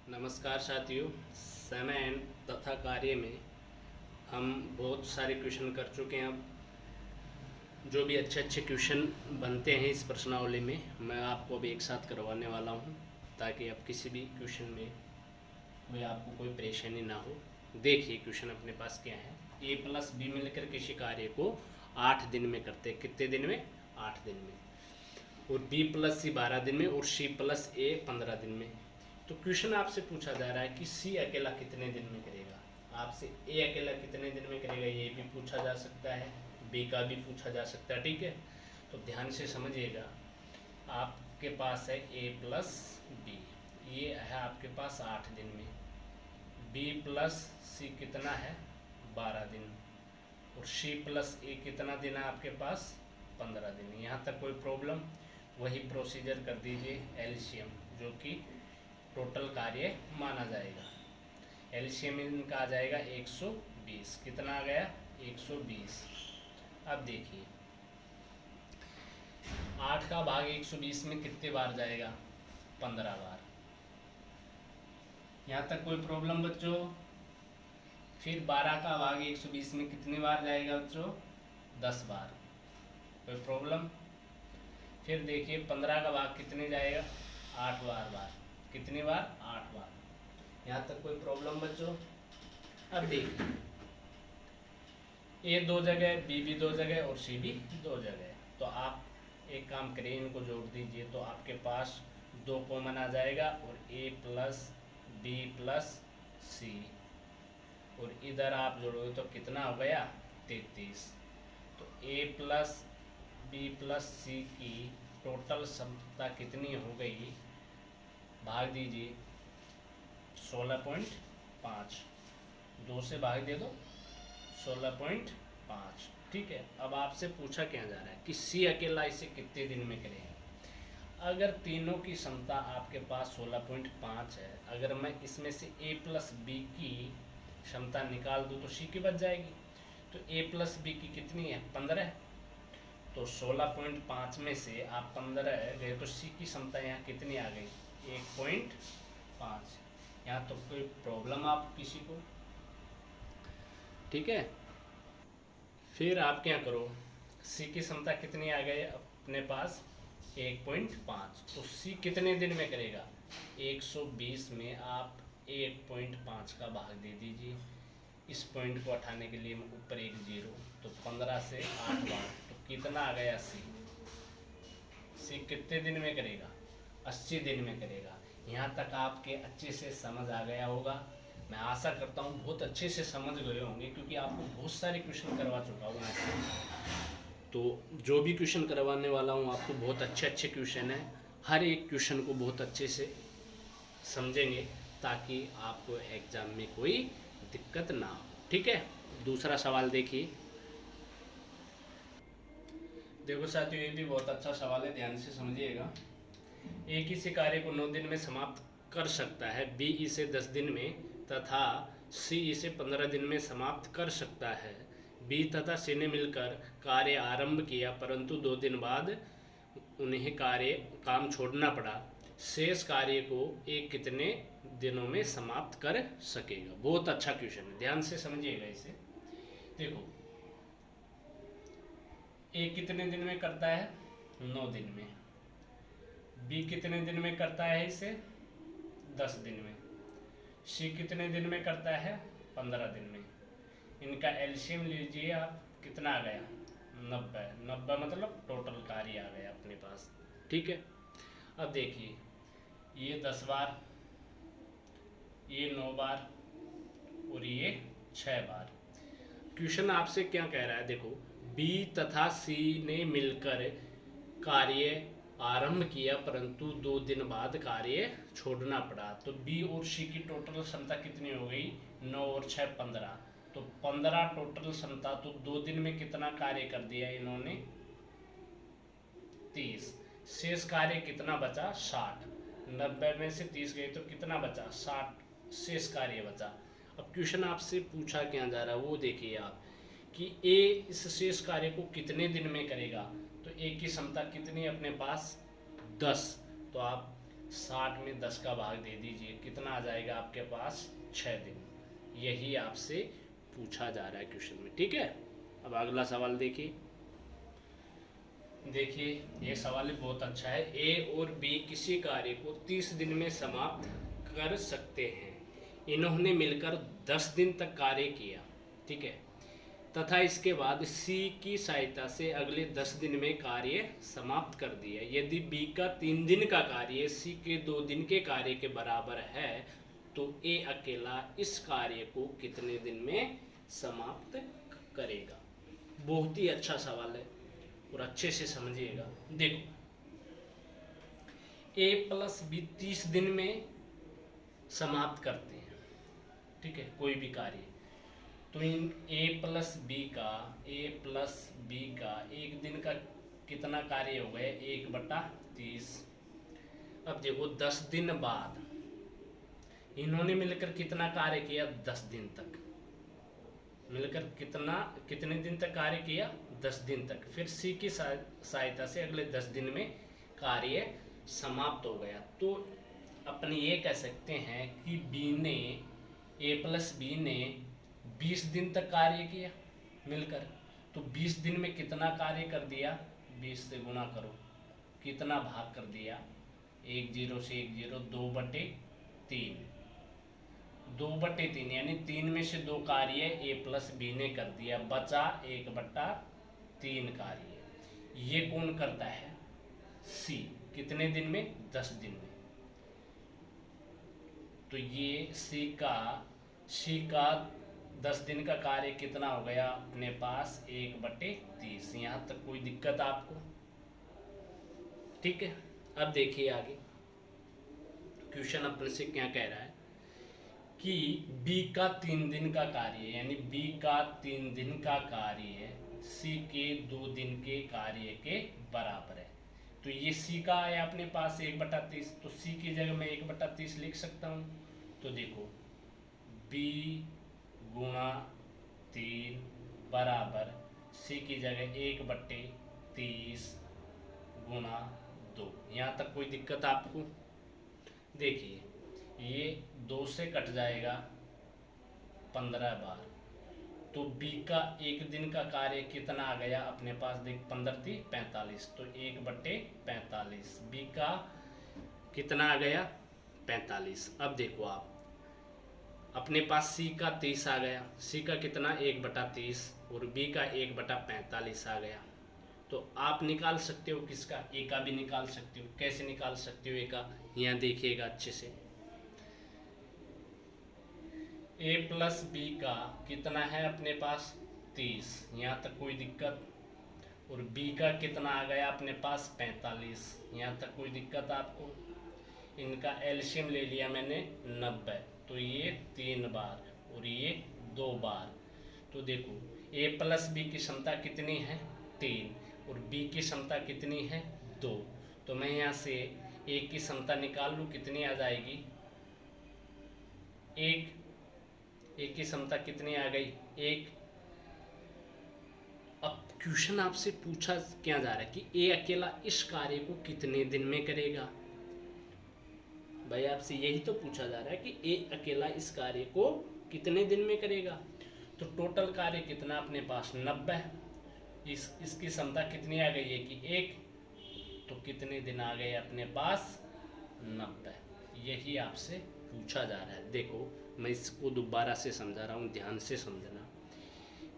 नमस्कार साथियों। समय एंड तथा कार्य में हम बहुत सारे क्वेश्चन कर चुके हैं। अब जो भी अच्छे अच्छे क्वेश्चन बनते हैं इस प्रश्नावली में मैं आपको अभी एक साथ करवाने वाला हूं, ताकि आप किसी भी क्वेश्चन में आपको कोई परेशानी ना हो। देखिए क्वेश्चन अपने पास क्या है। ए प्लस बी मिलकर किसी कार्य को 8 दिन में करते हैं। कितने दिन में? 8 दिन में। और बी प्लस सी 12 दिन में और सी प्लस ए 15 दिन में। तो क्वेश्चन आपसे पूछा जा रहा है कि सी अकेला कितने दिन में करेगा। आपसे ए अकेला कितने दिन में करेगा ये भी पूछा जा सकता है, बी का भी पूछा जा सकता है। ठीक है, तो ध्यान से समझिएगा। आपके पास है ए प्लस बी, ये है आपके पास 8 दिन में। बी प्लस सी कितना है? 12 दिन। और सी प्लस ए कितना दिन है आपके पास? 15 दिन। यहाँ तक कोई प्रॉब्लम? वही प्रोसीजर कर दीजिए एलसीएम, जो कि टोटल कार्य माना जाएगा। एलसीएम इनका आ जाएगा 120। कितना आ गया? 120। अब देखिए 8 का भाग 120 में कितने बार जाएगा? 15 बार। यहाँ तक कोई प्रॉब्लम बच्चों? फिर 12 का भाग 120 में कितनी बार जाएगा बच्चों? 10 बार। कोई प्रॉब्लम? फिर देखिए 15 का भाग कितने जाएगा? 8 बार। कितनी बार? 8 बार। यहाँ तक कोई प्रॉब्लम बच्चों? अब देखिए ए 2 जगह, बी भी 2 जगह और सी भी 2 जगह। तो आप एक काम करिए, इनको जोड़ दीजिए तो आपके पास 2 कॉमन आ जाएगा और ए प्लस बी प्लस सी, और इधर आप जोड़ोगे तो कितना हो गया? 33। तो ए प्लस बी प्लस सी की टोटल क्षमता कितनी हो गई? भाग दीजिए 16.5। 2 से भाग दे दो 16.5। ठीक है, अब आपसे पूछा क्या जा रहा है कि सी अकेला इसे कितने दिन में करेगा। अगर तीनों की क्षमता आपके पास 16.5 है, अगर मैं इसमें से ए प्लस बी की क्षमता निकाल दूँ तो सी की बच जाएगी। तो ए प्लस बी की कितनी है? 15। तो 16.5 में से आप 15 गए तो सी की क्षमता यहाँ कितनी आ गई? 1.5। यहाँ तो कोई प्रॉब्लम आप किसी को? ठीक है, फिर आप क्या करो, सी की क्षमता कितनी आ गई अपने पास? 1.5। तो सी कितने दिन में करेगा? 120 में आप 1.5 का भाग दे दीजिए। इस पॉइंट को हटाने के लिए ऊपर एक जीरो, तो 15 से 8 बार। तो कितना आ गया सी? सी कितने दिन में करेगा? 80 दिन में करेगा। यहाँ तक आपके अच्छे से समझ आ गया होगा। मैं आशा करता हूँ बहुत अच्छे से समझ गए होंगे, क्योंकि आपको बहुत सारे क्वेश्चन करवा चुका हूँ ऐसे। तो जो भी क्वेश्चन करवाने वाला हूँ आपको बहुत अच्छे अच्छे क्वेश्चन हैं। हर एक क्वेश्चन को बहुत अच्छे से समझेंगे, ताकि आपको एग्ज़ाम में कोई दिक्कत ना हो। ठीक है, दूसरा सवाल देखिए। देखो साथियों, ये भी बहुत अच्छा सवाल है, ध्यान से समझिएगा। एक किसी कार्य को 9 दिन में समाप्त कर सकता है, बी इसे 10 दिन में तथा सी इसे 15 दिन में समाप्त कर सकता है। बी तथा सी ने मिलकर कार्य आरंभ किया, परंतु 2 दिन बाद उन्हें काम छोड़ना पड़ा। शेष कार्य को एक कितने दिनों में समाप्त कर सकेगा? बहुत अच्छा क्वेश्चन है, ध्यान से समझिएगा इसे। देखो ए कितने दिन में करता है? 9 दिन में। बी कितने दिन में करता है इसे? 10 दिन में। सी कितने दिन में करता है? 15 दिन में। इनका एलसीएम लीजिए आप, कितना आ गया? 90। 90 मतलब टोटल कार्य आ गया अपने पास। ठीक है, अब देखिए ये 10 बार, ये 9 बार और ये 6 बार। क्वेश्चन आपसे क्या कह रहा है? देखो बी तथा सी ने मिलकर कार्य आरंभ किया, परंतु 2 दिन बाद कार्य छोड़ना पड़ा। तो बी और सी की टोटल क्षमता कितनी हो गई? 9 और 6 15। तो 15 टोटल क्षमता। तो 2 दिन में कितना कार्य कर दिया इन्होंने? 30। शेष कार्य कितना बचा? 60। 90 में से 30 गए तो कितना बचा? 60 शेष कार्य बचा। अब क्वेश्चन आपसे पूछा क्या जा रहा है वो देखिए आप, कि ए इस शेष कार्य को कितने दिन में करेगा। तो ए की क्षमता कितनी अपने पास? 10। तो आप 60 में 10 का भाग दे दीजिए, कितना आ जाएगा आपके पास? 6 दिन। यही आपसे पूछा जा रहा है क्वेश्चन में, ठीक है। अब अगला सवाल देखिए। ये सवाल बहुत अच्छा है। ए और बी किसी कार्य को 30 दिन में समाप्त कर सकते हैं। इन्होंने मिलकर 10 दिन तक कार्य किया, ठीक है, तथा इसके बाद सी की सहायता से अगले 10 दिन में कार्य समाप्त कर दिया। यदि बी का 3 दिन का कार्य सी के 2 दिन के कार्य के बराबर है, तो ए अकेला इस कार्य को कितने दिन में समाप्त करेगा? बहुत ही अच्छा सवाल है और अच्छे से समझिएगा। देखो, ए प्लस बी 30 दिन में समाप्त करते हैं, ठीक है, कोई भी कार्य। तो इन ए प्लस बी का एक दिन का कितना कार्य हो गया? 1/30। अब देखो 10 दिन बाद इन्होंने मिलकर कितना कार्य किया? 10 दिन तक मिलकर कितने दिन तक कार्य किया? 10 दिन तक। फिर सी की सहायता से अगले 10 दिन में कार्य समाप्त हो गया। तो अपन ये कह सकते हैं कि ए प्लस बी ने 20 दिन तक कार्य किया मिलकर। तो 20 दिन में कितना कार्य कर दिया? 20 से गुणा करो, कितना भाग कर दिया? 1 0 से 1 0, 2/3, 2/3 यानी 3 में से 2 कार्य ए प्लस बी ने कर दिया, बचा 1/3 कार्य। ये कौन करता है? सी। कितने दिन में? 10 दिन में। तो ये सी का 10 दिन का कार्य कितना हो गया अपने पास? 1/30। यहाँ तक कोई दिक्कत आपको? ठीक है। अब देखिए आगे क्वेश्चन अपने से क्या कह रहा है कि बी का 3 दिन का कार्य, यानी बी का 3 दिन का कार्य सी के 2 दिन के कार्य के बराबर है। तो ये सी का है अपने पास 1/30, तो सी की जगह मैं 1/30 लिख सकता हूँ। तो देखो बी गुणा 3 बराबर सी की जगह 1/30 गुणा 2। यहाँ तक कोई दिक्कत आपको? देखिए ये 2 से कट जाएगा 15 बार। तो बी का एक दिन का कार्य कितना आ गया अपने पास? देख 15 × 3 = 45, तो 1/45। बी का कितना आ गया? 45। अब देखो आप अपने पास सी का 30 आ गया। सी का कितना? 1/30 और बी का 1/45 आ गया। तो आप निकाल सकते हो किसका? ए का भी निकाल सकते हो। कैसे निकाल सकते हो ए का? यहाँ देखिएगा अच्छे से। ए प्लस बी का कितना है अपने पास? 30। यहाँ तक कोई दिक्कत? और बी का कितना आ गया अपने पास? 45। यहाँ तक कोई दिक्कत आपको? इनका एलसीएम ले लिया मैंने 90, तो ये 3 बार और ये 2 बार। तो देखो ए प्लस बी की क्षमता कितनी है? 3 और बी की क्षमता कितनी है? 2। तो मैं यहाँ से ए की क्षमता निकाल लूँ, कितनी आ जाएगी? 1। ए की क्षमता कितनी आ गई? 1। अब क्वेश्चन आपसे पूछा क्या जा रहा है कि ए अकेला इस कार्य को कितने दिन में करेगा? भाई आपसे यही तो पूछा जा रहा है कि ए अकेला इस कार्य को कितने दिन में करेगा। तो टोटल कार्य कितना अपने पास? 90। इसकी क्षमता कितनी आ गई है कि 1, तो कितने दिन आ गए अपने पास? 90। यही आपसे पूछा जा रहा है। देखो मैं इसको दोबारा से समझा रहा हूँ, ध्यान से समझना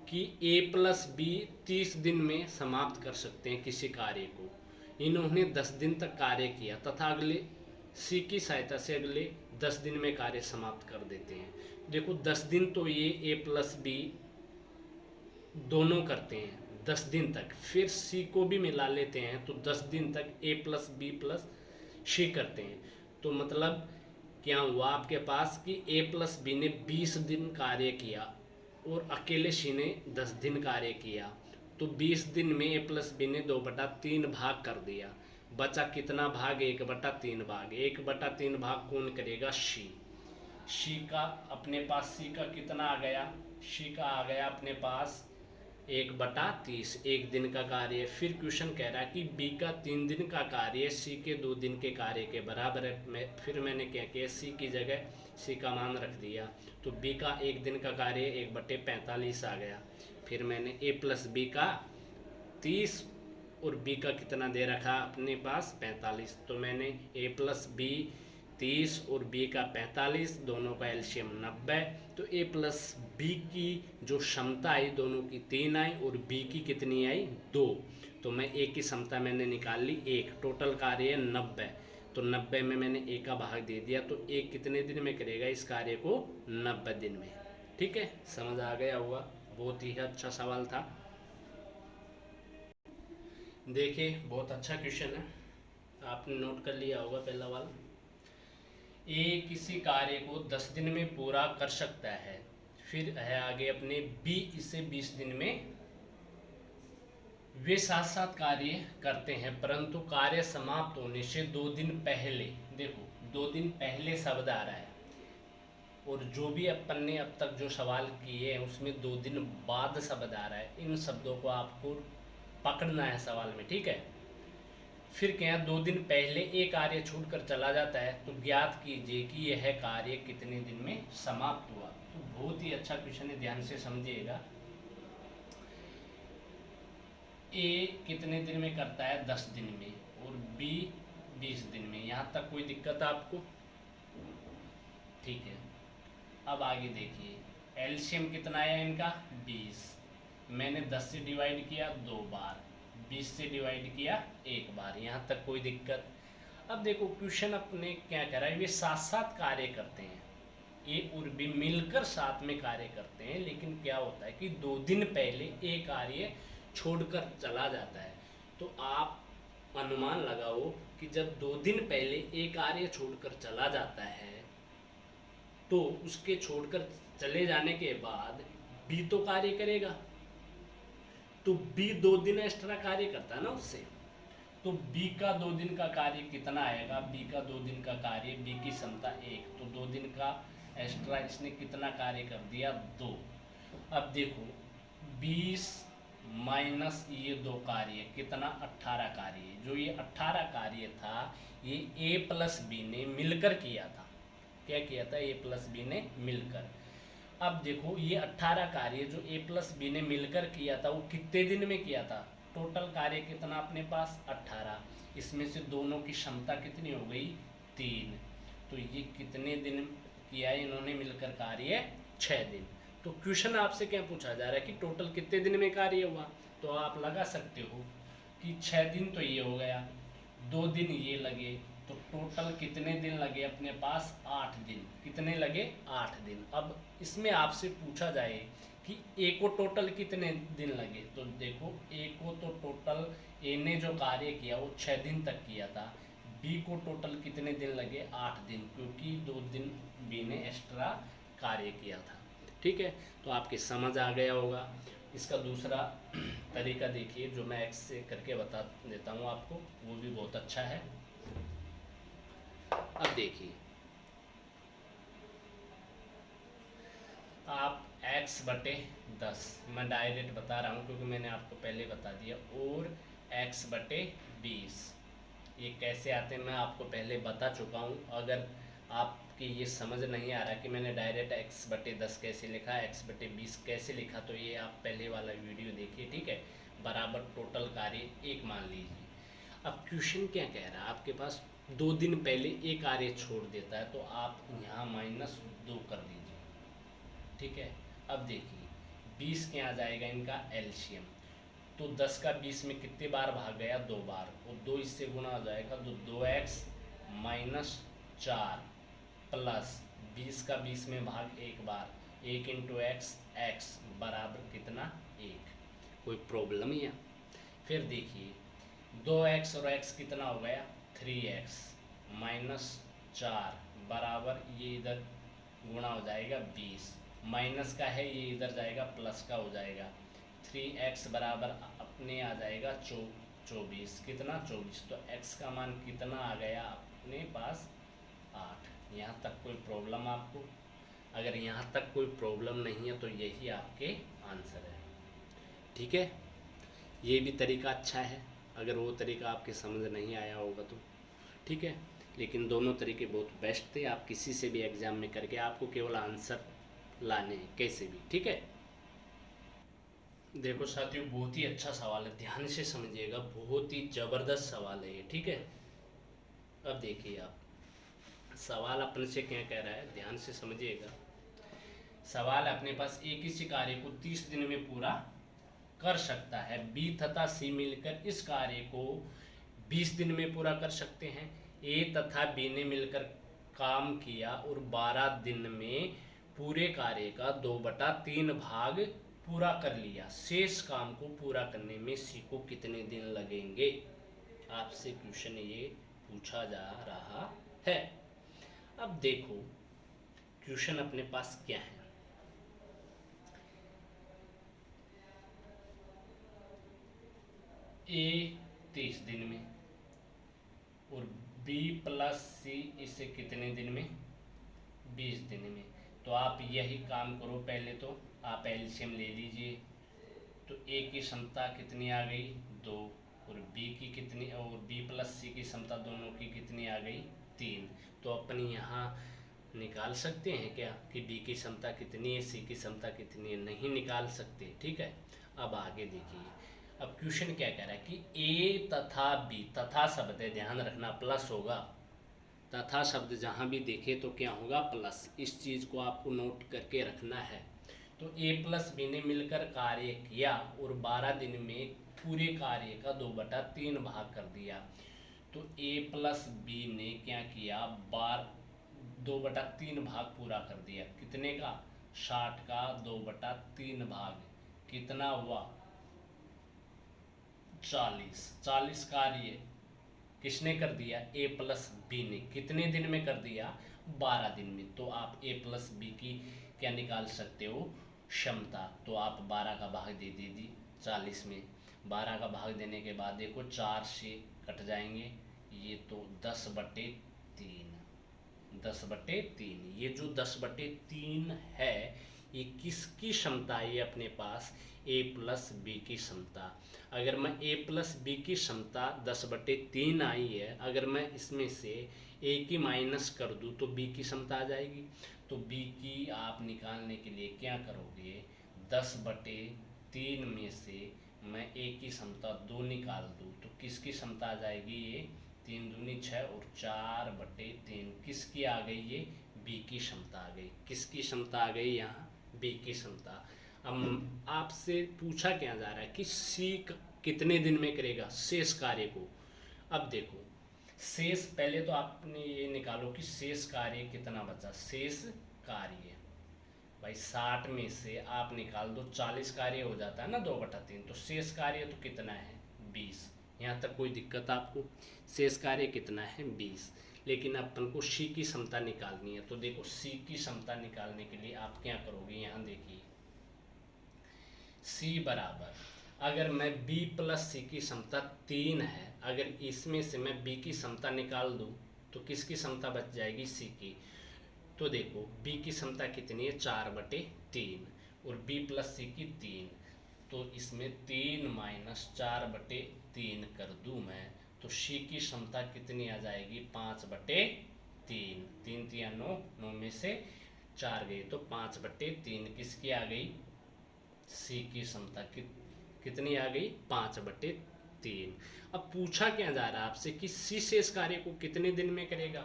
कि ए प्लस बी 30 दिन में समाप्त कर सकते हैं किसी कार्य को। इन्होंने 10 दिन तक कार्य किया तथा अगले सी की सहायता से अगले 10 दिन में कार्य समाप्त कर देते हैं। देखो 10 दिन तो ये ए प्लस बी दोनों करते हैं 10 दिन तक, फिर सी को भी मिला लेते हैं तो 10 दिन तक ए प्लस बी प्लस सी करते हैं। तो मतलब क्या हुआ आपके पास कि ए प्लस बी ने 20 दिन कार्य किया और अकेले सी ने 10 दिन कार्य किया। तो 20 दिन में ए प्लस बी ने 2/3 भाग कर दिया। बचा कितना भाग? 1/3 भाग। 1/3 भाग कौन करेगा? सी का अपने पास सी का कितना आ गया? सी का आ गया अपने पास 1/30 एक दिन का कार्य। फिर क्वेश्चन कह रहा है कि बी का 3 दिन का कार्य सी के 2 दिन के कार्य के बराबर है। फिर मैंने क्या किया, सी की जगह सी का मान रख दिया, तो बी का 1 दिन का कार्य 1/45 आ गया। फिर मैंने ए प्लस बी का 30 और बी का कितना दे रखा अपने पास 45, तो मैंने ए प्लस बी 30 और बी का 45, दोनों का एलसीएम 90। तो ए प्लस बी की जो क्षमता आई दोनों की 3 आई और बी की कितनी आई 2। तो मैं ए की क्षमता मैंने निकाल ली 1, टोटल कार्य है 90, तो 90 में मैंने ए का भाग दे दिया, तो ए कितने दिन में करेगा इस कार्य को 90 दिन में। ठीक है, समझ आ गया होगा, बहुत ही अच्छा सवाल था। देखिए बहुत अच्छा क्वेश्चन है, आपने नोट कर लिया होगा पहला वाला। ए किसी कार्य को 10 दिन में पूरा कर सकता है। फिर है आगे अपने बी इसे 20 दिन में, वे साथ साथ कार्य करते हैं परंतु कार्य समाप्त होने से 2 दिन पहले, देखो 2 दिन पहले शब्द आ रहा है, और जो भी अपन ने अब तक जो सवाल किए हैं उसमें 2 दिन बाद शब्द आ रहा है। इन शब्दों को आपको पकड़ना है सवाल में, ठीक है। फिर क्या 2 दिन पहले एक कार्य छूट कर चला जाता है, तो ज्ञात कीजिए कि यह कार्य कितने दिन में समाप्त हुआ। तो बहुत ही अच्छा क्वेश्चन है, ध्यान से समझिएगा। ए कितने दिन में करता है 10 दिन में, और बी 20 दिन में। यहाँ तक कोई दिक्कत है आपको? ठीक है, अब आगे देखिए, एलसीएम कितना आया इनका 20। मैंने 10 से डिवाइड किया 2 बार, 20 से डिवाइड किया 1 बार, यहाँ तक कोई दिक्कत? अब देखो क्वेश्चन अपने क्या कह रहा है, वे साथ साथ कार्य करते हैं, ए और बी मिलकर साथ में कार्य करते हैं, लेकिन क्या होता है कि 2 दिन पहले ए कार्य छोड़कर चला जाता है। तो आप अनुमान लगाओ कि जब 2 दिन पहले ए कार्य छोड़कर चला जाता है, तो उसके छोड़कर चले जाने के बाद बी तो कार्य करेगा, तो बी 2 दिन एक्स्ट्रा कार्य करता है ना उससे। तो बी का 2 दिन का कार्य कितना आएगा, बी का 2 दिन का कार्य, बी की क्षमता 1, तो 2 दिन का एक्स्ट्रा इसने कितना कार्य कर दिया 2। अब देखो 20 माइनस ये 2 कार्य कितना 18 कार्य, जो ये 18 कार्य था ये ए प्लस बी ने मिलकर किया था। क्या किया था, ए प्लस बी ने मिलकर। अब देखो ये 18 कार्य जो ए प्लस बी ने मिलकर किया था वो कितने दिन में किया था, टोटल कार्य कितना अपने पास 18, इसमें से दोनों की क्षमता कितनी हो गई 3, तो ये कितने दिन किया इन्होंने मिलकर कार्य 6 दिन। तो क्वेश्चन आपसे क्या पूछा जा रहा है कि टोटल कितने दिन में कार्य हुआ, तो आप लगा सकते हो कि 6 दिन तो ये हो गया, 2 दिन ये लगे, तो टोटल कितने दिन लगे अपने पास 8 दिन। कितने लगे 8 दिन। अब इसमें आपसे पूछा जाए कि ए को टोटल कितने दिन लगे, तो देखो ए को तो टोटल ए ने जो कार्य किया वो 6 दिन तक किया था, बी को टोटल कितने दिन लगे 8 दिन, क्योंकि 2 दिन बी ने एक्स्ट्रा कार्य किया था। ठीक है, तो आपकी समझ आ गया होगा। इसका दूसरा तरीका देखिए जो मैं एक्स से करके बता देता हूँ आपको, वो भी बहुत अच्छा है। अब देखिए आप x/10, मैं डायरेक्ट बता रहा हूँ क्योंकि मैंने आपको पहले बता दिया, और x/20 ये कैसे आते हैं मैं आपको पहले बता चुका हूँ। अगर आपकी ये समझ नहीं आ रहा कि मैंने डायरेक्ट x/10 कैसे लिखा, x/20 कैसे लिखा, तो ये आप पहले वाला वीडियो देखिए, ठीक है। बराबर टोटल कार्य 1 मान लीजिए। अब क्वेश्चन क्या कह रहा है, आपके पास 2 दिन पहले एक कार्य छोड़ देता है, तो आप यहाँ -2 कर दीजिए, ठीक है। अब देखिए 20 क्या आ जाएगा इनका एलसीएम, तो 10 का 20 में कितने बार भाग गया 2 बार, और 2 इससे गुना हो जाएगा, तो 2x - 4 प्लस 20 का 20 में भाग 1 बार, 1 × x बराबर कितना 1। कोई प्रॉब्लम ही है। फिर देखिए 2x और x कितना हो गया 3x - 4 बराबर, ये इधर गुणा हो जाएगा 20, माइनस का है ये इधर जाएगा प्लस का हो जाएगा, 3x बराबर अपने आ जाएगा 24, कितना 24, तो x का मान कितना आ गया अपने पास 8। यहाँ तक कोई प्रॉब्लम आपको? अगर यहाँ तक कोई प्रॉब्लम नहीं है तो यही आपके आंसर है। ठीक है, ये भी तरीका अच्छा है, अगर वो तरीका आपके समझ नहीं आया होगा तो। ठीक है, लेकिन दोनों तरीके बहुत बेस्ट थे, आप किसी से भी एग्ज़ाम में करके आपको केवल आंसर लाने हैं कैसे भी। ठीक है, देखो साथियों, बहुत ही अच्छा सवाल है, ध्यान से समझिएगा, बहुत ही ज़बरदस्त सवाल है ये। ठीक है, अब देखिए आप, सवाल अपने से क्या कह रहा है, ध्यान से समझिएगा। सवाल अपने पास, एक इसी कार्य को 30 दिन में पूरा कर सकता है, बी तथा सी मिलकर इस कार्य को 20 दिन में पूरा कर सकते हैं। ए तथा बी ने मिलकर काम किया और 12 दिन में पूरे कार्य का 2/3 भाग पूरा कर लिया, शेष काम को पूरा करने में सी को कितने दिन लगेंगे? आपसे क्वेश्चन ये पूछा जा रहा है। अब देखो क्वेश्चन अपने पास क्या है। ए 30 दिन में और बी प्लस सी इसे कितने दिन में? 20 दिन में। तो आप यही काम करो, पहले तो आप एलसीएम ले लीजिए। तो ए की क्षमता कितनी आ गई? 2, और बी की कितनी, और बी प्लस सी की क्षमता दोनों की कितनी आ गई? 3। तो अपन यहाँ निकाल सकते हैं क्या कि बी की क्षमता कितनी है, सी की क्षमता कितनी है? नहीं निकाल सकते। ठीक है, अब आगे देखिए। अब क्वेश्चन क्या कह रहा है कि ए तथा बी, तथा शब्द है, ध्यान रखना प्लस होगा, तथा शब्द जहाँ भी देखे तो क्या होगा? प्लस। इस चीज़ को आपको नोट करके रखना है। तो ए प्लस बी ने मिलकर कार्य किया और 12 दिन में पूरे कार्य का 2/3 भाग कर दिया। तो ए प्लस बी ने क्या किया? 2/3 भाग पूरा कर दिया। कितने का? 60 का 2/3 भाग कितना हुआ? 40 कार्य किसने कर दिया? ए प्लस बी ने। कितने दिन में कर दिया? 12 दिन में। तो आप ए प्लस बी की क्या निकाल सकते हो? क्षमता। तो आप 12 का भाग दे दीजिए 40 में। 12 का भाग देने के बाद देखो 4 से कट जाएंगे, ये तो 10/3। 10/3, ये जो 10/3 है, ये किसकी क्षमता है? ये अपने पास ए प्लस बी की क्षमता। अगर मैं ए प्लस बी की क्षमता 10/3 आई है, अगर मैं इसमें से ए की माइनस कर दूं तो बी की क्षमता आ जाएगी। तो बी की आप निकालने के लिए क्या करोगे? 10/3 में से मैं ए की क्षमता 2 निकाल दूं तो किसकी क्षमता आ जाएगी? ये 3 दूनी 6 और 4/3 किसकी आ गई? ये बी की क्षमता आ गई। किसकी क्षमता आ गई यहाँ? बी की क्षमता। अब आपसे पूछा क्या जा रहा है कि सी कितने दिन में करेगा शेष कार्य को? अब देखो शेष, पहले तो आपने ये निकालो कि शेष कार्य कितना बचा। शेष कार्य भाई 60 में से आप निकाल दो, 40 कार्य हो जाता है ना 2/3, तो शेष कार्य तो कितना है? 20। यहाँ तक कोई दिक्कत आपको? शेष कार्य कितना है? 20। लेकिन अपन को सी की क्षमता निकालनी है। तो देखो सी की क्षमता निकालने के लिए आप क्या करोगे? यहाँ देखिए सी बराबर, अगर मैं बी प्लस सी की क्षमता 3 है, अगर इसमें से मैं बी की क्षमता निकाल दूं तो किसकी क्षमता बच जाएगी? सी की। तो देखो बी की क्षमता कितनी है? 4/3 और बी प्लस सी की 3। तो इसमें 3 माइनस 4/3 कर दूं मैं तो सी की क्षमता कितनी आ जाएगी? 5/3। 3 3 9, 9 में से 4 गए तो 5/3 किसकी आ गई? सी की क्षमता कितनी आ गई? 5/3। अब पूछा क्या जा रहा है आपसे कि सी शेष कार्य को कितने दिन में करेगा?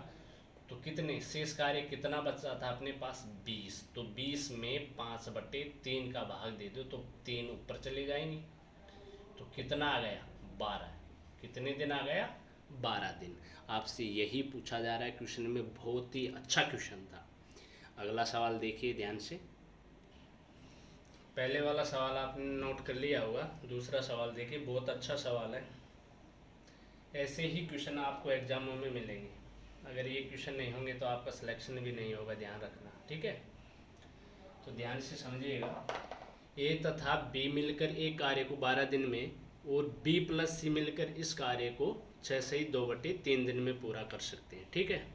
तो कितने शेष कार्य कितना बचा था अपने पास? 20। तो 20 में 5/3 का भाग दे दो तो 3 ऊपर चले जाएंगे, तो कितना आ गया? 12। कितने दिन आ गया? 12 दिन। आपसे यही पूछा जा रहा है क्वेश्चन में, बहुत ही अच्छा क्वेश्चन था। अगला सवाल देखिए ध्यान से। पहले वाला सवाल आपने नोट कर लिया होगा, दूसरा सवाल देखिए, बहुत अच्छा सवाल है। ऐसे ही क्वेश्चन आपको एग्जामों में मिलेंगे, अगर ये क्वेश्चन नहीं होंगे तो आपका सिलेक्शन भी नहीं होगा, ध्यान रखना। ठीक है, तो ध्यान से समझिएगा। ए तथा बी मिलकर एक कार्य को 12 दिन में और बी प्लस सी मिलकर इस कार्य को 6 से 2/3 दिन में पूरा कर सकते हैं। ठीक है,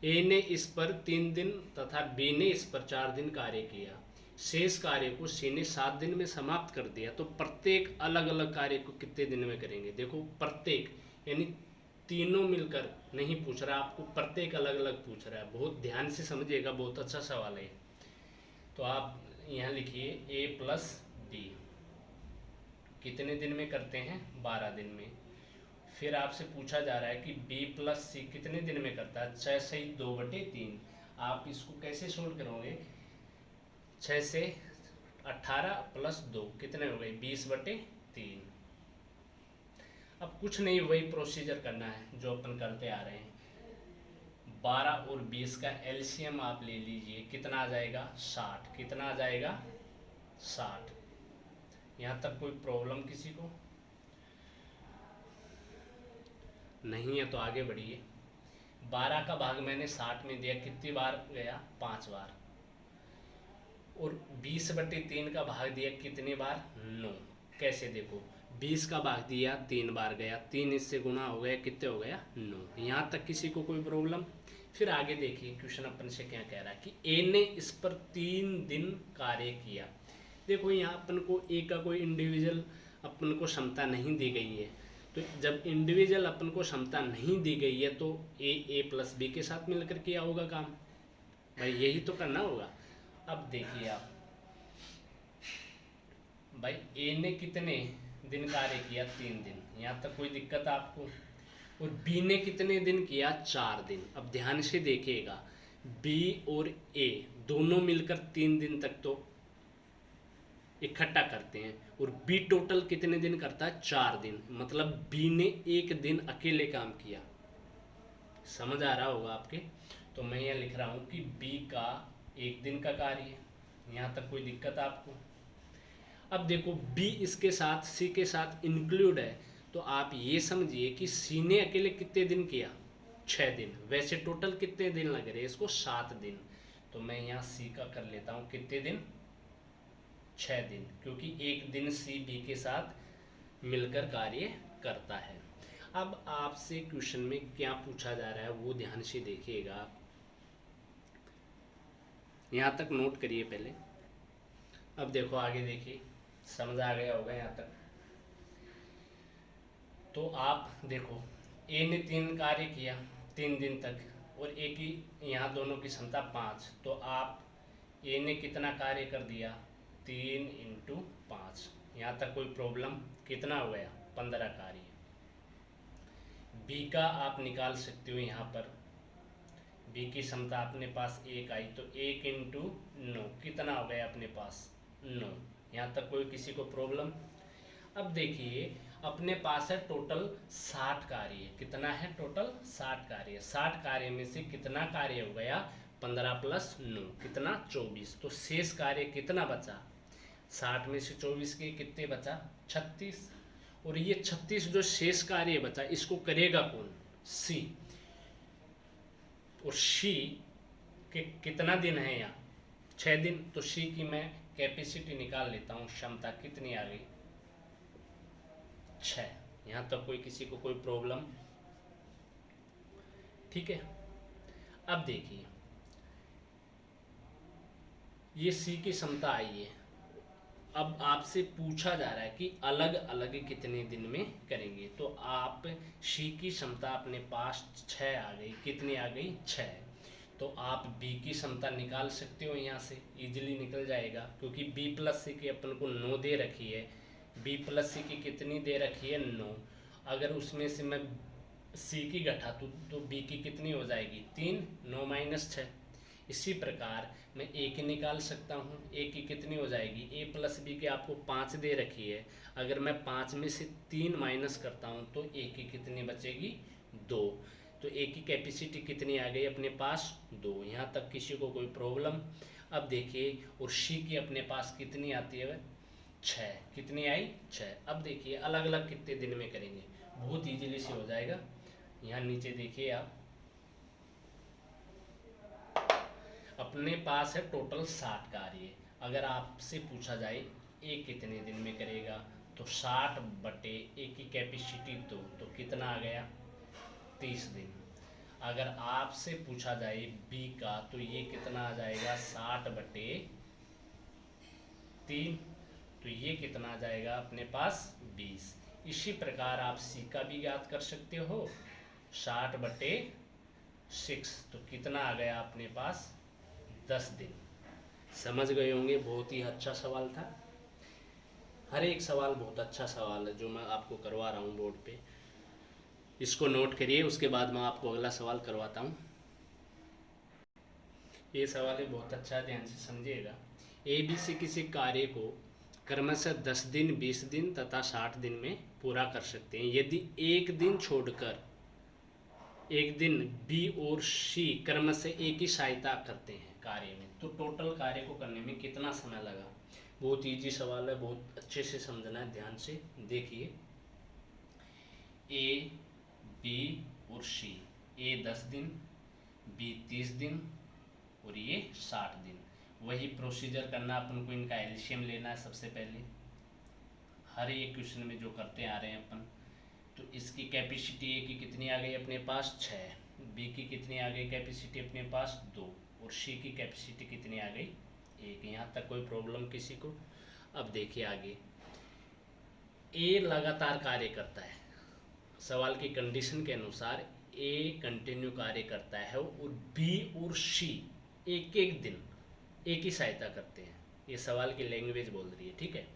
ए ने इस पर 3 दिन तथा बी ने इस पर 4 दिन कार्य किया। शेष कार्य को सी ने 7 दिन में समाप्त कर दिया, तो प्रत्येक अलग अलग कार्य को कितने दिन में करेंगे। देखो प्रत्येक यानी तीनों मिलकर नहीं पूछ रहा आपको, प्रत्येक अलग अलग पूछ रहा है। बहुत ध्यान से समझिएगा, बहुत अच्छा सवाल है। तो आप यहाँ लिखिए ए प्लस बी कितने दिन में करते हैं, 12 दिन में। फिर आपसे पूछा जा रहा है कि बी प्लस सी कितने दिन में करता है, 6 से 2/3। आप इसको कैसे सोल्व करोगे, 6 से 18 प्लस 2 कितने हो गए, 20/3। अब कुछ नहीं, वही प्रोसीजर करना है जो अपन करते आ रहे हैं। 12 और 20 का एलसीएम आप ले लीजिए, कितना आ जाएगा, 60। कितना आ जाएगा, 60। यहाँ तक कोई प्रॉब्लम किसी को नहीं है तो आगे बढ़िए। 12 का भाग मैंने 60 में दिया, कितनी बार गया, 5 बार। और 20/3 का भाग दिया कितनी बार, 9। कैसे, देखो 20 का भाग दिया 3 बार गया, 3 इससे गुना हो गया, कितने हो गया, 9। यहाँ तक किसी को कोई प्रॉब्लम। फिर आगे देखिए क्वेश्चन अपन से क्या कह रहा है कि ए ने इस पर 3 दिन कार्य किया। देखो यहाँ अपन को ए का कोई इंडिविजुअल अपन को क्षमता नहीं दी गई है, तो जब इंडिविजुअल अपन को क्षमता नहीं दी गई है तो ए प्लस बी के साथ मिलकर किया होगा काम, भाई यही तो करना होगा। अब देखिए आप, भाई ए ने कितने दिन कार्य किया, 3 दिन, यहाँ तक कोई दिक्कत आपको। और बी ने कितने दिन किया, 4 दिन। अब ध्यान से देखिएगा, बी और ए दोनों मिलकर 3 दिन तक तो इकट्ठा करते हैं, और बी टोटल कितने दिन करता है, 4 दिन। मतलब बी ने 1 दिन अकेले काम किया। समझ आ रहा होगा आपके। तो मैं यहाँ लिख रहा हूँ कि बी का 1 दिन का कार्य है, यहाँ तक कोई दिक्कत आपको। अब देखो बी इसके साथ सी के साथ इंक्लूड है, तो आप ये समझिए कि सी ने अकेले कितने दिन किया, 6 दिन। वैसे टोटल कितने दिन लग रहे हैं इसको, 7 दिन। तो मैं यहाँ सी का कर लेता हूँ कितने दिन, 6 दिन, क्योंकि 1 दिन सी बी के साथ मिलकर कार्य करता है। अब आपसे क्वेश्चन में क्या पूछा जा रहा है वो ध्यान से देखिएगा, यहाँ तक नोट करिए पहले। अब देखो आगे देखिए, समझ आ गया होगा यहाँ तक। तो आप देखो ए ने 3 कार्य किया 3 दिन तक, और ए की यहाँ दोनों की क्षमता 5, तो आप ए ने कितना कार्य कर दिया, 3 × 5। यहाँ तक कोई प्रॉब्लम, कितना हो गया, 15 कार्य। बी का आप निकाल सकते हो, यहाँ पर बी की क्षमता अपने पास 1 आई, तो 1 × 9 कितना हो गया अपने पास, 9। यहाँ तक कोई किसी को प्रॉब्लम। अब देखिए अपने पास है टोटल 60 कार्य। कितना है टोटल, 60 कार्य। 60 कार्य में से कितना कार्य हो गया, 15 + 9 कितना, 24। तो शेष कार्य कितना बचा, 60 में से 24 के कितने बचा, 36। और ये 36 जो शेष कार्य बचा इसको करेगा कौन, सी। और सी के कितना दिन है यहाँ, 6 दिन। तो सी की मैं कैपेसिटी निकाल लेता हूँ, क्षमता कितनी आ गई, 6। यहाँ तक कोई किसी को कोई प्रॉब्लम, ठीक है। अब देखिए ये सी की क्षमता आई है। अब आपसे पूछा जा रहा है कि अलग अलग कितने दिन में करेंगे, तो आप सी की क्षमता अपने पास 6 आ गई, कितनी आ गई, 6। तो आप बी की क्षमता निकाल सकते हो, यहाँ से इजीली निकल जाएगा, क्योंकि बी प्लस सी की अपन को 9 दे रखी है। बी प्लस सी की कितनी दे रखी है, 9। अगर उसमें से मैं सी की घटा तो बी की कितनी हो जाएगी, 3, 9 - 6। इसी प्रकार मैं ए की निकाल सकता हूँ, ए की कितनी हो जाएगी, ए प्लस बी की आपको 5 दे रखी है। अगर मैं 5 में से 3 माइनस करता हूँ तो ए की कितनी बचेगी, 2। तो ए की कैपेसिटी कितनी आ गई अपने पास, 2। यहाँ तक किसी को कोई प्रॉब्लम। अब देखिए और सी की अपने पास कितनी आती है, 6। कितनी आई, 6। अब देखिए अलग अलग कितने दिन में करेंगे, बहुत ईजिली से हो जाएगा। यहाँ नीचे देखिए आप, अपने पास है टोटल 60 कार्य। अगर आपसे पूछा जाए ए कितने दिन में करेगा, तो 60/ए की कैपेसिटी 2, तो कितना आ गया, 30 दिन। अगर आपसे पूछा जाए बी का, तो ये कितना आ जाएगा, 60/, 3, तो ये कितना आ जाएगा अपने पास 20। इसी प्रकार आप सी का भी ज्ञात कर सकते हो, 60/6, तो कितना आ गया अपने पास 10 दिन। समझ गए होंगे, बहुत ही अच्छा सवाल था। हर एक सवाल बहुत अच्छा सवाल है जो मैं आपको करवा रहा हूँ बोर्ड पे, इसको नोट करिए, उसके बाद मैं आपको अगला सवाल करवाता हूँ। ये सवाल है बहुत अच्छा, ध्यान से समझिएगा। ए बी सी किसी कार्य को क्रमशः 10 दिन, 20 दिन तथा 60 दिन में पूरा कर सकते हैं। यदि एक दिन छोड़कर एक दिन बी और सी क्रमशः एक ही सहायता करते हैं कार्य में, तो टोटल कार्य को करने में कितना समय लगा। बहुत इजी सवाल है, बहुत अच्छे से समझना है, ध्यान से देखिए। ए, बी और सी, ए 10 दिन, बी 30 दिन और ये 60 दिन। वही प्रोसीजर करना अपन को, इनका एलसीएम लेना है सबसे पहले, हर एक क्वेश्चन में जो करते आ रहे हैं अपन। तो इसकी कैपेसिटी ए की कितनी आ गई अपने पास 6, बी की कितनी आ गई कैपेसिटी अपने पास 2 और सी की कैपेसिटी कितनी आ गई 1। यहाँ तक कोई प्रॉब्लम किसी को। अब देखिए आगे, ए लगातार कार्य करता है, सवाल की कंडीशन के अनुसार ए कंटिन्यू कार्य करता है और बी और सी एक एक दिन एक ही सहायता करते हैं। ये सवाल की लैंग्वेज बोल रही है, ठीक है।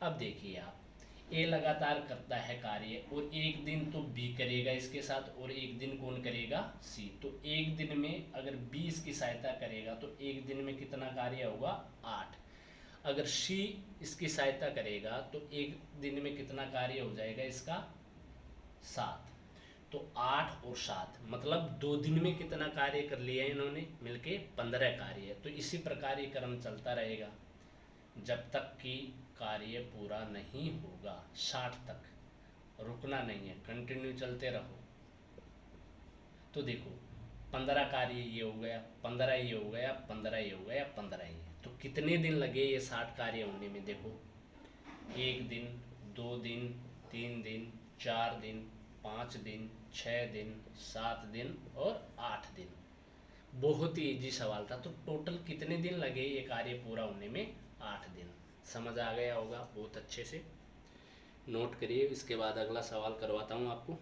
अब देखिए आप, ए लगातार करता है कार्य और एक दिन तो बी करेगा इसके साथ और एक दिन कौन करेगा सी। तो एक दिन में अगर बी इसकी सहायता करेगा तो एक दिन में कितना कार्य होगा 8। अगर सी इसकी सहायता करेगा तो एक दिन में कितना कार्य हो जाएगा इसका 7। तो 8 और 7 मतलब 2 दिन में कितना कार्य कर लिया इन्होंने मिलके 15 कार्य। तो इसी प्रकार ये क्रम चलता रहेगा जब तक कि कार्य पूरा नहीं होगा, 60 तक रुकना नहीं है, कंटिन्यू चलते रहो। तो देखो 15 कार्य ये हो गया, 15 ये हो गया, 15 ये हो गया, 15 ये, तो कितने दिन लगे ये 60 कार्य होने में। देखो 1 दिन, 2 दिन, 3 दिन, 4 दिन, 5 दिन, 6 दिन, 7 दिन और 8 दिन। बहुत ही इजी सवाल था। तो टोटल कितने दिन लगे ये कार्य पूरा होने में 8 दिन। समझ आ गया होगा, बहुत अच्छे से नोट करिए। इसके बाद अगला सवाल करवाता हूँ आपको।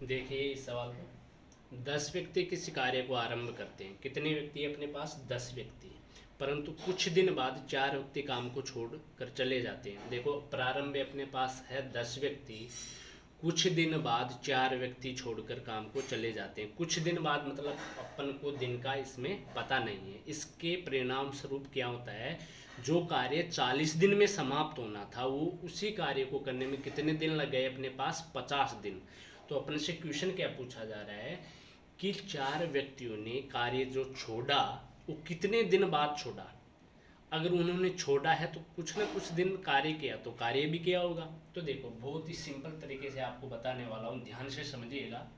देखिए इस सवाल को, 10 व्यक्ति किसी कार्य को आरंभ करते हैं। कितने व्यक्ति अपने पास 10 व्यक्ति, परंतु कुछ दिन बाद 4 व्यक्ति काम को छोड़ कर चले जाते हैं। देखो प्रारंभ में अपने पास है 10 व्यक्ति, कुछ दिन बाद 4 व्यक्ति छोड़कर काम को चले जाते हैं। कुछ दिन बाद मतलब अपन को दिन का इसमें पता नहीं है। इसके परिणाम स्वरूप क्या होता है, जो कार्य 40 दिन में समाप्त होना था वो उसी कार्य को करने में कितने दिन लग गए अपने पास 50 दिन। तो अपने से क्वेश्चन क्या पूछा जा रहा है कि 4 व्यक्तियों ने कार्य जो छोड़ा वो कितने दिन बाद छोड़ा। अगर उन्होंने छोड़ा है तो कुछ ना कुछ दिन कार्य किया, तो कार्य भी किया होगा। तो देखो बहुत ही सिंपल तरीके से आपको बताने वाला हूँ, ध्यान से समझिएगा।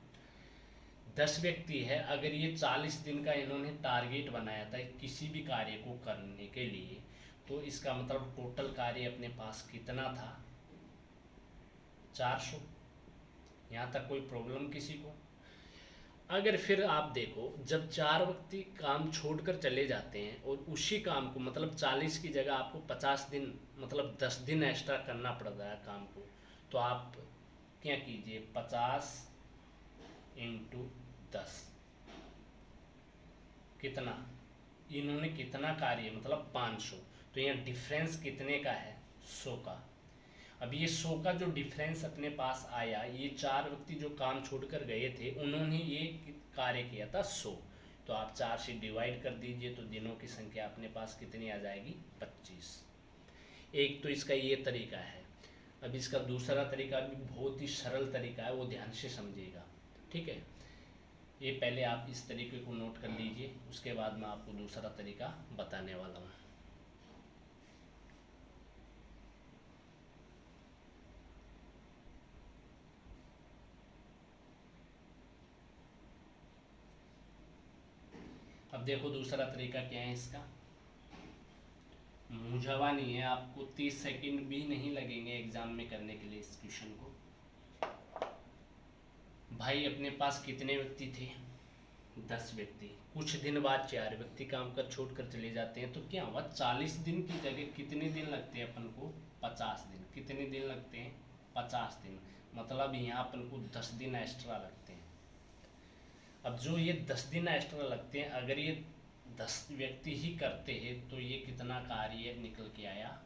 10 व्यक्ति है, अगर ये 40 दिन का इन्होंने टारगेट बनाया था किसी भी कार्य को करने के लिए, तो इसका मतलब टोटल कार्य अपने पास कितना था 400। यहाँ तक कोई प्रॉब्लम किसी को। अगर फिर आप देखो जब 4 व्यक्ति काम छोड़कर चले जाते हैं और उसी काम को मतलब 40 की जगह आपको 50 दिन मतलब 10 दिन एक्स्ट्रा करना पड़ रहा है काम को, तो आप क्या कीजिए 50 × 10 कितना, इन्होंने कितना कार्य मतलब 500, तो यहाँ डिफरेंस कितने का है 100 का। अब ये 100 का जो डिफरेंस अपने पास आया, ये 4 व्यक्ति जो काम छोड़कर गए थे उन्होंने ये कार्य किया था 100, तो आप 4 से डिवाइड कर दीजिए तो दिनों की संख्या अपने पास कितनी आ जाएगी 25। एक तो इसका ये तरीका है। अब इसका दूसरा तरीका भी बहुत ही सरल तरीका है, वो ध्यान से समझिएगा, ठीक है। ये पहले आप इस तरीके को नोट कर लीजिए, उसके बाद मैं आपको दूसरा तरीका बताने वाला हूँ। अब देखो दूसरा तरीका क्या है इसका, मुझावा नहीं है, आपको 30 सेकंड भी नहीं लगेंगे एग्जाम में करने के लिए इस क्वेश्चन को। भाई अपने पास कितने व्यक्ति थे 10 व्यक्ति, कुछ दिन बाद 4 व्यक्ति काम कर छोड़ कर चले जाते हैं, तो क्या हुआ, 40 दिन की जगह कितने दिन लगते हैं अपन को, 50 दिन। कितने दिन लगते हैं, 50 दिन। मतलब यहाँ अपन को 10 दिन एक्स्ट्रा लगते हैं। अब जो ये 10 दिन एक्स्ट्रा लगते हैं, अगर ये 10 व्यक्ति ही करते हैं तो ये कितना कार्य निकल के आया,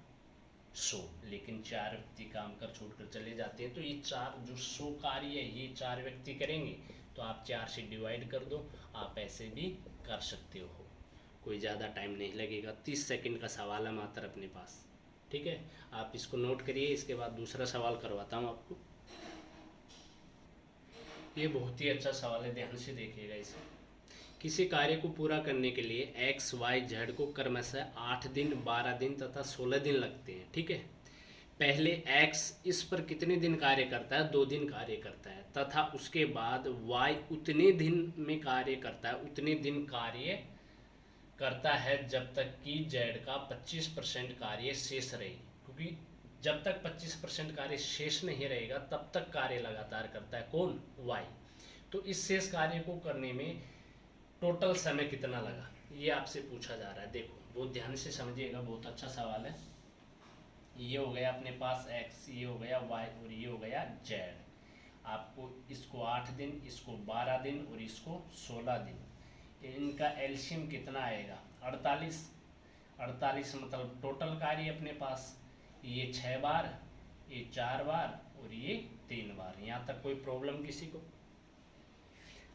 100। लेकिन 4 व्यक्ति काम कर छोड़कर चले जाते हैं, तो ये 4 जो 100 कार्य है ये 4 व्यक्ति करेंगे। तो आप 4 से डिवाइड कर दो, आप ऐसे भी कर सकते हो, कोई ज़्यादा टाइम नहीं लगेगा। 30 सेकंड का सवाल है मात्र अपने पास, ठीक है। आप इसको नोट करिए, इसके बाद दूसरा सवाल करवाता हूँ आपको। ये बहुत ही अच्छा सवाल है, ध्यान से देखिएगा इसे। किसी कार्य को पूरा करने के लिए एक्स वाई जेड को क्रमशः 8 दिन, 12 दिन तथा 16 दिन लगते हैं, ठीक है। पहले x इस पर कितने दिन कार्य करता है, 2 दिन कार्य करता है, तथा उसके बाद y उतने दिन में कार्य करता है, उतने दिन कार्य करता है जब तक कि z का 25% कार्य शेष रहे। क्योंकि जब तक 25% कार्य शेष नहीं रहेगा तब तक कार्य लगातार करता है कौन, y। तो इस शेष कार्य को करने में टोटल समय कितना लगा, ये आपसे पूछा जा रहा है। देखो बहुत ध्यान से समझिएगा, बहुत अच्छा सवाल है। ये हो गया अपने पास x, ये हो गया y और ये हो गया z। आपको इसको 8 दिन, इसको 12 दिन और इसको 16 दिन, इनका एलसीएम कितना आएगा, 48। 48 मतलब टोटल कार्य अपने पास ये 6 बार, ये 4 बार और ये 3 बार। यहाँ तक कोई प्रॉब्लम किसी को?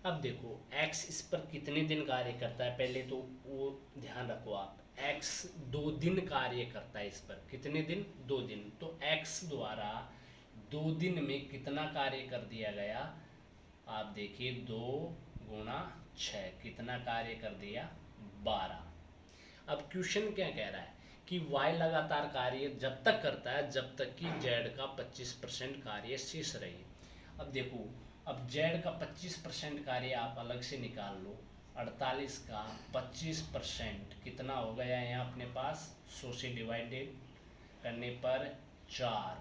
अब देखो x इस पर कितने दिन कार्य करता है, पहले तो वो ध्यान रखो आप। x 2 दिन कार्य करता है इस पर, कितने दिन, 2 दिन। तो x द्वारा 2 दिन में कितना कार्य कर दिया गया, आप देखिए 2 गुणा 6, कितना कार्य कर दिया, 12। अब क्वेश्चन क्या कह रहा है कि y लगातार कार्य जब तक करता है जब तक कि z का 25% कार्य शेष रहे। अब देखो, अब z का 25% कार्य आप अलग से निकाल लो। 48 का 25% कितना हो गया यहाँ अपने पास, 100 से डिवाइडेड करने पर 4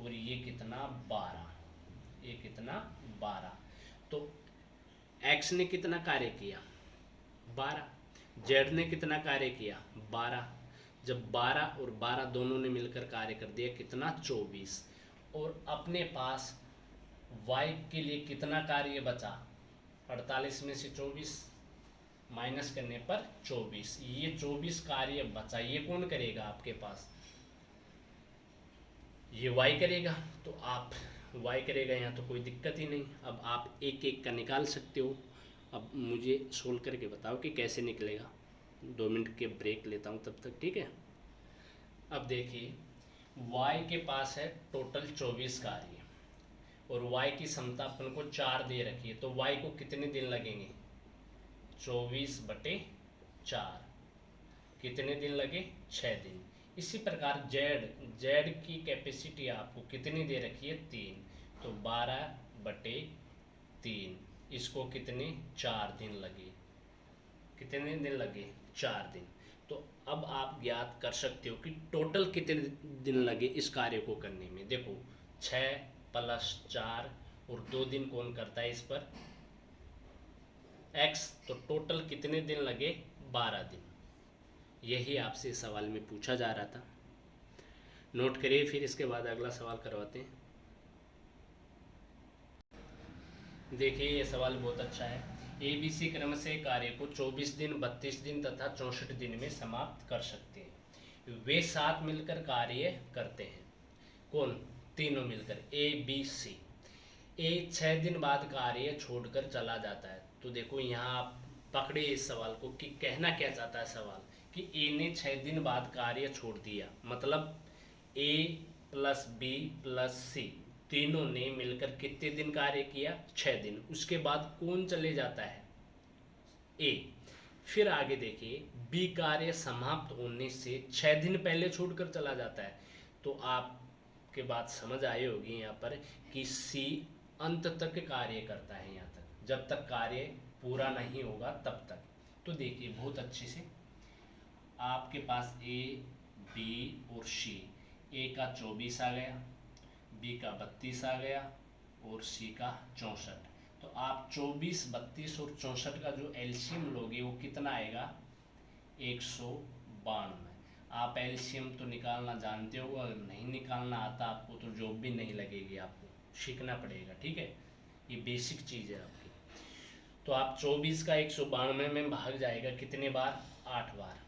और ये कितना 12, ये कितना 12। तो x ने कितना कार्य किया, 12। z ने कितना कार्य किया, 12। जब 12 और 12 दोनों ने मिलकर कार्य कर दिया कितना, 24। और अपने पास y के लिए कितना कार्य बचा, 48 में से 24 माइनस करने पर 24, ये 24 कार्य बचा। ये कौन करेगा आपके पास, ये y करेगा। तो आप y करेगा यहाँ, तो कोई दिक्कत ही नहीं। अब आप एक एक का निकाल सकते हो। अब मुझे सोल्व करके बताओ कि कैसे निकलेगा। 2 मिनट के ब्रेक लेता हूँ तब तक, ठीक है। अब देखिए y के पास है टोटल 24 कार्य और y की क्षमता अपन को 4 दे रखी है, तो y को कितने दिन लगेंगे, 24/4, कितने दिन लगे, 6 दिन। इसी प्रकार z की कैपेसिटी आपको कितनी दे रखी है, 3, तो 12/3, इसको कितने, 4 दिन लगे। कितने दिन लगे, 4 दिन। तो अब आप ज्ञात कर सकते हो कि टोटल कितने दिन लगे इस कार्य को करने में। देखो 6 + 4 और 2 दिन कौन करता है इस पर, x, तो टोटल कितने दिन लगे, 12 दिन। यही आपसे सवाल में पूछा जा रहा था, नोट करिए। फिर इसके बाद अगला सवाल करवाते हैं। देखिए ये सवाल बहुत अच्छा है। ABC क्रम से कार्य को 24 दिन, 32 दिन तथा 64 दिन में समाप्त कर सकते हैं। वे साथ मिलकर कार्य करते हैं, कौन, तीनों मिलकर, ABC। A 6 दिन बाद कार्य छोड़कर चला जाता है। तो देखो यहाँ आप पकड़े इस सवाल को कि कहना क्या चाहता है सवाल, कि A ने 6 दिन बाद कार्य छोड़ दिया, मतलब A + B + C तीनों ने मिलकर कितने दिन कार्य किया, 6 दिन। उसके बाद कौन चले जाता है, A। फिर आगे देखिए B कार्य समाप्त होने से 6 दिन पहले छोड़कर चला जाता है। तो आपके बात समझ आई होगी यहाँ पर कि C अंत तक कार्य करता है, यहाँ तक, जब तक कार्य पूरा नहीं होगा तब तक। तो देखिए बहुत अच्छे से आपके पास A, B और C, A का 24 आ गया, B का 32 आ गया और C का 64। तो आप 24, 32 और 64 का जो एलसीएम लोगे वो कितना आएगा, 192। आप एलसीएम तो निकालना जानते हो, अगर नहीं निकालना आता आपको तो जॉब भी नहीं लगेगी, आपको सीखना पड़ेगा, ठीक है। ये बेसिक चीज़ है आपकी। तो आप 24 का 192 में भाग जाएगा कितने बार, 8 बार।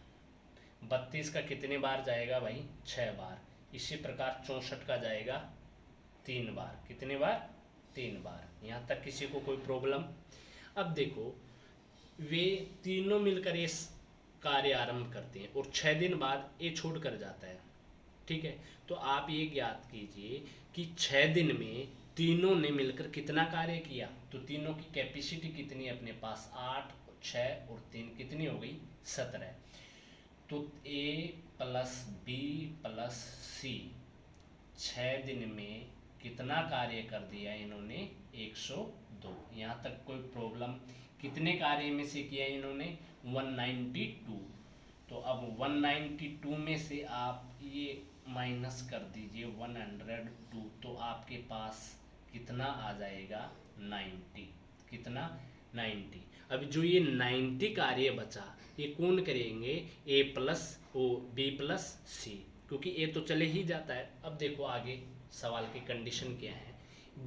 32 का कितने बार जाएगा भाई, 6 बार। इसी प्रकार 64 का जाएगा 3 बार। कितने बार, 3 बार। यहाँ तक किसी को कोई प्रॉब्लम? अब देखो, वे तीनों मिलकर इस कार्य आरंभ करते हैं और 6 दिन बाद ये छोड़ कर जाता है, ठीक है। तो आप ये ज्ञात कीजिए कि 6 दिन में तीनों ने मिलकर कितना कार्य किया। तो तीनों की कैपेसिटी कितनी है अपने पास, 8, 6 और 3 कितनी हो गई, 17। तो ए प्लस बी प्लस सी 6 दिन में कितना कार्य कर दिया इन्होंने, 102। यहाँ तक कोई प्रॉब्लम? कितने कार्य में से किया इन्होंने, 192। तो अब 192 में से आप ये माइनस कर दीजिए 102, तो आपके पास कितना आ जाएगा, 90। कितना, 90। अब जो ये 90 कार्य बचा ये कौन करेंगे, ए प्लस ओ बी प्लस सी, क्योंकि ए तो चले ही जाता है। अब देखो आगे सवाल की कंडीशन क्या है,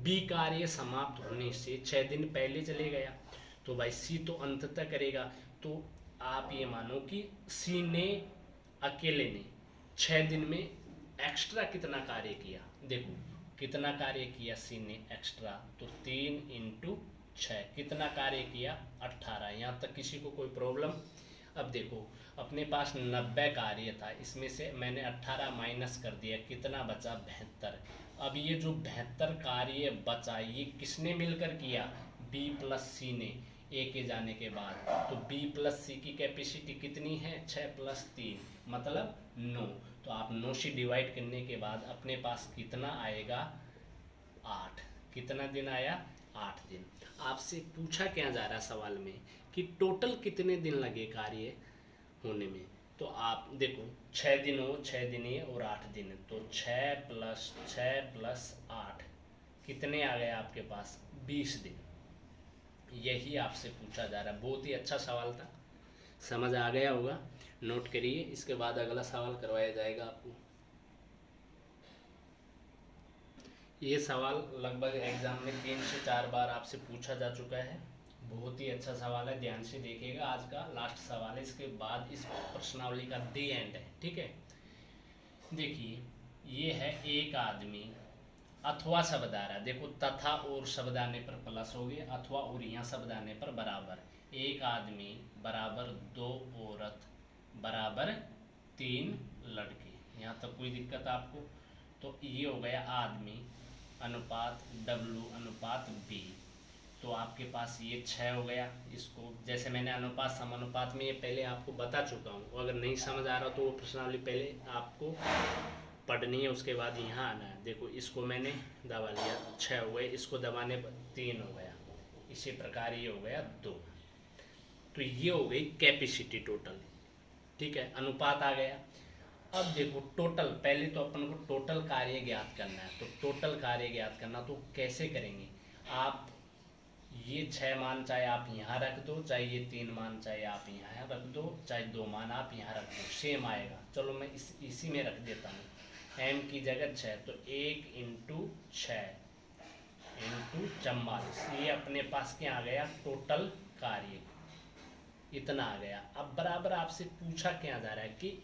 बी कार्य समाप्त होने से 6 दिन पहले चले गया, तो भाई सी तो अंततः करेगा। तो आप ये मानो कि सी ने अकेले ने 6 दिन में एक्स्ट्रा कितना कार्य किया, देखो कितना कार्य किया सी ने एक्स्ट्रा, तो 3 × 6 कितना कार्य किया, 18। यहाँ तक किसी को कोई प्रॉब्लम? अब देखो अपने पास 90 कार्य था, इसमें से मैंने 18 माइनस कर दिया, कितना बचा, 72। अब ये जो 72 कार्य बचा ये किसने मिलकर किया, बी प्लस सी ने, ए के जाने के बाद। तो बी प्लस सी की कैपेसिटी कितनी है, 6 + 3 मतलब 9। तो आप 9 से डिवाइड करने के बाद अपने पास कितना आएगा, 8। कितना दिन आया, 8 दिन। आपसे पूछा क्या जा रहा है सवाल में कि टोटल कितने दिन लगे कार्य होने में। तो आप देखो 6 दिन हो, 6 दिन ये और 8 दिन है, तो 6 + 6 + 8 कितने आ गए आपके पास, 20 दिन। यही आपसे पूछा जा रहा है। बहुत ही अच्छा सवाल था, समझ आ गया होगा, नोट करिए। इसके बाद अगला सवाल करवाया जाएगा आपको। ये सवाल लगभग एग्जाम में 3 से 4 बार आपसे पूछा जा चुका है। बहुत ही अच्छा सवाल है, ध्यान से देखिएगा। आज का लास्ट सवाल है, इसके बाद इस प्रश्नावली का दी एंड है, ठीक है। देखिए ये है एक आदमी अथवा शब्द आ रहा है, देखो तथा और शब्द आने पर प्लस हो गया, अथवा और यहाँ शब्द आने पर बराबर। एक आदमी बराबर 2 औरत बराबर 3 लड़के। यहाँ तक कोई दिक्कत आपको? तो ये हो गया आदमी अनुपात W अनुपात B। तो आपके पास ये 6 हो गया। इसको जैसे मैंने अनुपात समानुपात में ये पहले आपको बता चुका हूँ, अगर नहीं समझ आ रहा तो वो प्रश्नावली पहले आपको पढ़नी है, उसके बाद यहाँ आना है। देखो इसको मैंने दबा लिया, 6 हो गए, इसको दबाने पर 3 हो गया, इसी प्रकार ये हो गया 2। तो ये हो गई कैपेसिटी टोटल, ठीक है। अनुपात आ गया। अब देखो टोटल, पहले तो अपन को टोटल कार्य ज्ञात करना है। तो टोटल कार्य ज्ञात करना तो कैसे करेंगे, आप ये 6 मान चाहे आप यहाँ रख दो, चाहे ये 3 मान चाहे आप यहाँ रख दो, चाहे 2 मान आप यहाँ रख दो, सेम आएगा। चलो मैं इसी में रख देता हूँ, m की जगह 6, तो 1 × 6 × 44। ये अपने पास क्या आ गया, टोटल कार्य इतना आ गया। अब बराबर आपसे पूछा क्या जा रहा है कि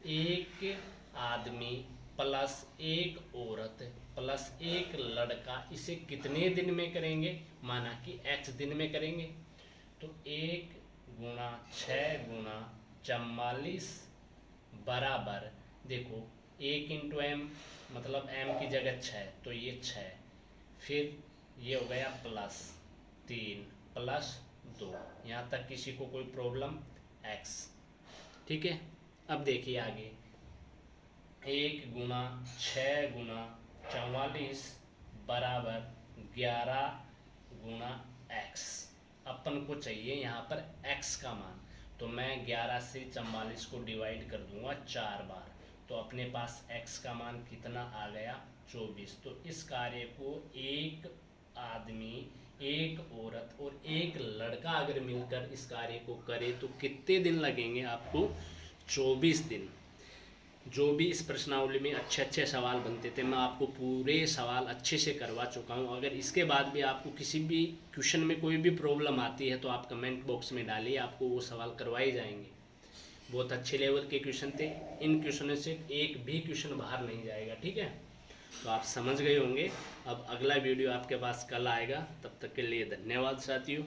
एक आदमी प्लस एक औरत प्लस एक लड़का इसे कितने दिन में करेंगे, माना कि x दिन में करेंगे। तो 1 × 6 × 44 बराबर, देखो 1 × m मतलब m की जगह 6, तो ये 6, फिर ये हो गया प्लस 3 प्लस 2। यहाँ तक किसी को कोई प्रॉब्लम, x, ठीक है। अब देखिए आगे, 1 × 6 × 44 बराबर 11 × x। अपन को चाहिए यहाँ पर x का मान, तो मैं 11 से 44 को डिवाइड कर दूंगा 4 बार, तो अपने पास x का मान कितना आ गया, 24। तो इस कार्य को एक आदमी एक औरत और एक लड़का अगर मिलकर इस कार्य को करे तो कितने दिन लगेंगे आपको? 24 दिन। जो भी इस प्रश्नावली में अच्छे अच्छे सवाल बनते थे मैं आपको पूरे सवाल अच्छे से करवा चुका हूँ। अगर इसके बाद भी आपको किसी भी क्वेश्चन में कोई भी प्रॉब्लम आती है तो आप कमेंट बॉक्स में डालिए, आपको वो सवाल करवाए जाएंगे। बहुत अच्छे लेवल के क्वेश्चन थे, इन क्वेश्चनों से एक भी क्वेश्चन बाहर नहीं जाएगा, ठीक है। तो आप समझ गए होंगे। अब अगला वीडियो आपके पास कल आएगा, तब तक के लिए धन्यवाद साथियों।